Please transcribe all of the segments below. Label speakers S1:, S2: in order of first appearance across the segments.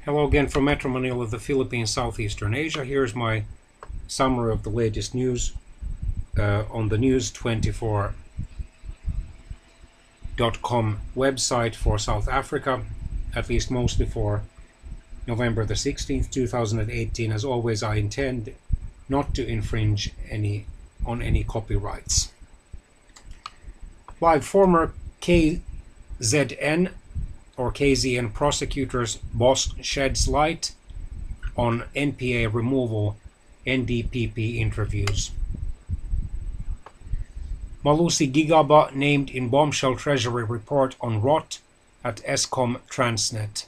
S1: Hello again from Metro Manila, the Philippines, Southeastern Asia. Here's my summary of the latest news on the news24.com website for South Africa, at least mostly for November the 16th, 2018. As always, I intend not to infringe on any copyrights. Live former KZN or KZN prosecutor's boss sheds light on NPA removal, NDPP interviews. Malusi Gigaba named in bombshell Treasury report on rot at Eskom Transnet.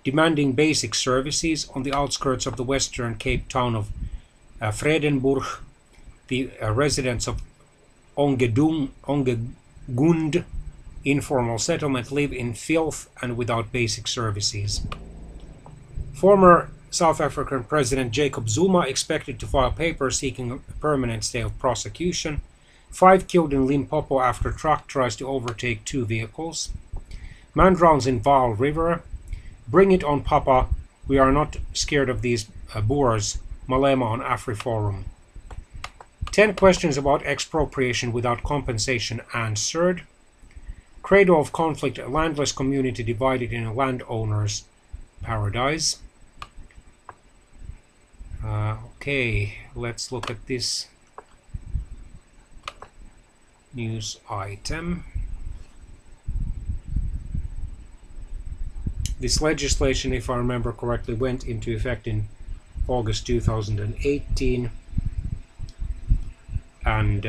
S1: Demanding basic services on the outskirts of the Western Cape town of Vredenburg, the residents of Ongegund informal settlement live in filth and without basic services. Former South African President Jacob Zuma expected to file papers seeking a permanent stay of prosecution. 5 killed in Limpopo after truck tries to overtake 2 vehicles. Man drowns in Vaal River. Bring it on, Papa. We are not scared of these Boers. Malema on AfriForum. 10 questions about expropriation without compensation answered. Cradle of conflict, a landless community divided in a landowner's paradise. Okay, let's look at this news item. This legislation, if I remember correctly, went into effect in August 2018, and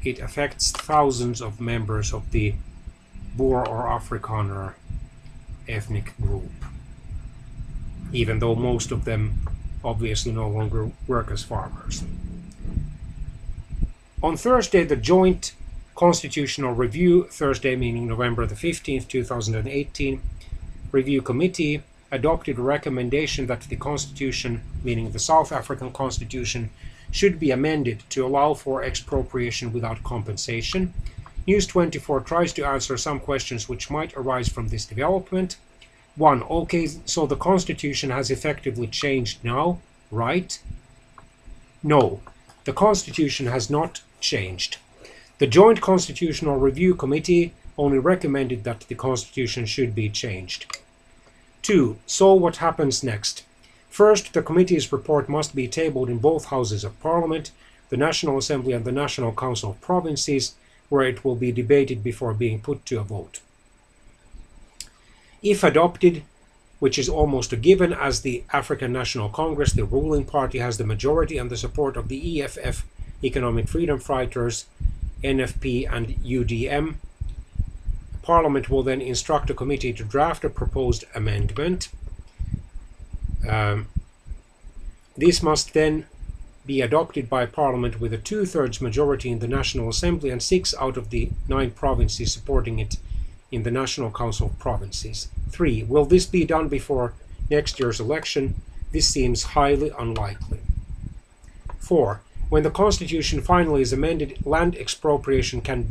S1: it affects thousands of members of the Boer or Afrikaner ethnic group, even though most of them obviously no longer work as farmers. On Thursday, the Joint Constitutional Review, Thursday meaning November the 15th, 2018, Review Committee adopted a recommendation that the Constitution, meaning the South African Constitution, should be amended to allow for expropriation without compensation. News24 tries to answer some questions which might arise from this development. 1. Okay, so the Constitution has effectively changed now, right? No, the Constitution has not changed. The Joint Constitutional Review Committee only recommended that the Constitution should be changed. 2. So what happens next? First, the committee's report must be tabled in both houses of Parliament, the National Assembly and the National Council of Provinces, where it will be debated before being put to a vote. If adopted, which is almost a given as the African National Congress, the ruling party, has the majority and the support of the EFF, Economic Freedom Fighters, NFP and UDM, Parliament will then instruct a committee to draft a proposed amendment. This must then be adopted by Parliament with a 2/3 majority in the National Assembly and 6 out of the 9 provinces supporting it in the National Council of Provinces. 3. Will this be done before next year's election? This seems highly unlikely. 4. When the Constitution finally is amended, land expropriation can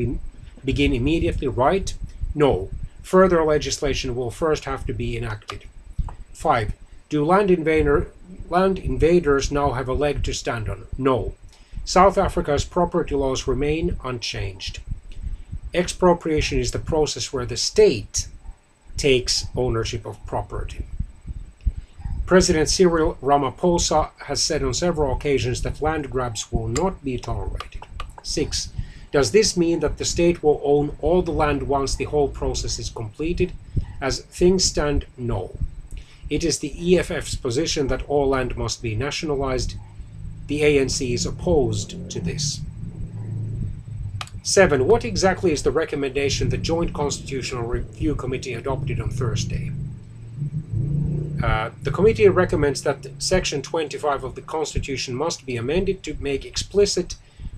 S1: begin immediately, right? No. Further legislation will first have to be enacted. 5. Do land invaders now have a leg to stand on? No. South Africa's property laws remain unchanged. Expropriation is the process where the state takes ownership of property. President Cyril Ramaphosa has said on several occasions that land grabs will not be tolerated. 6. Does this mean that the state will own all the land once the whole process is completed? As things stand, no. It is the EFF's position that all land must be nationalized. The ANC is opposed to this. 7. What exactly is the recommendation the Joint Constitutional Review Committee adopted on Thursday? The committee recommends that Section 25 of the Constitution must be amended to make explicit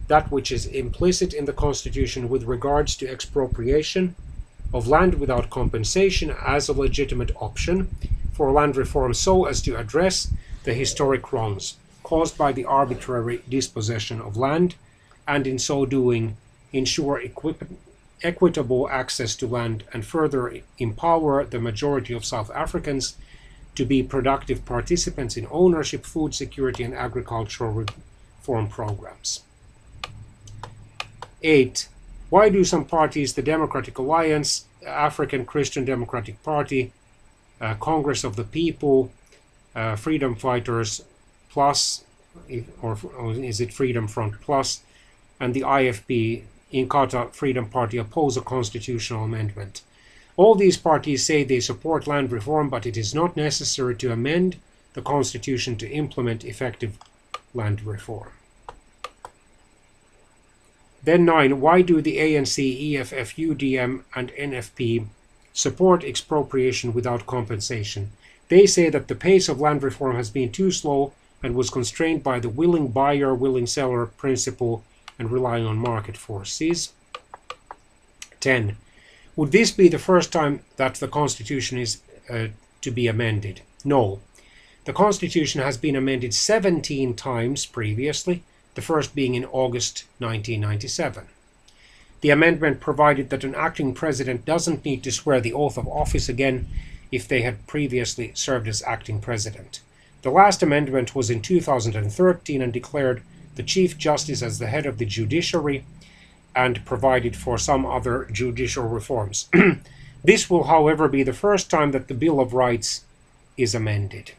S1: that which is implicit in the Constitution with regards to expropriation of land without compensation as a legitimate option for land reform, so as to address the historic wrongs caused by the arbitrary dispossession of land, and in so doing ensure equitable access to land and further empower the majority of South Africans to be productive participants in ownership, food security, and agricultural reform programs. 8. Why do some parties, the Democratic Alliance, African Christian Democratic Party, Congress of the People, Freedom Fighters Plus, or is it Freedom Front Plus, and the IFP, Inkatha Freedom Party, oppose a constitutional amendment? All these parties say they support land reform, but it is not necessary to amend the constitution to implement effective land reform. Then 9. Why do the ANC, EFF, UDM, and NFP support expropriation without compensation? They say that the pace of land reform has been too slow and was constrained by the willing buyer, willing seller principle and relying on market forces. 10. Would this be the first time that the Constitution is to be amended? No. The Constitution has been amended 17 times previously, the first being in August 1997. The amendment provided that an acting president doesn't need to swear the oath of office again if they had previously served as acting president. The last amendment was in 2013 and declared the Chief Justice as the head of the judiciary and provided for some other judicial reforms. This will, however, be the first time that the Bill of Rights is amended.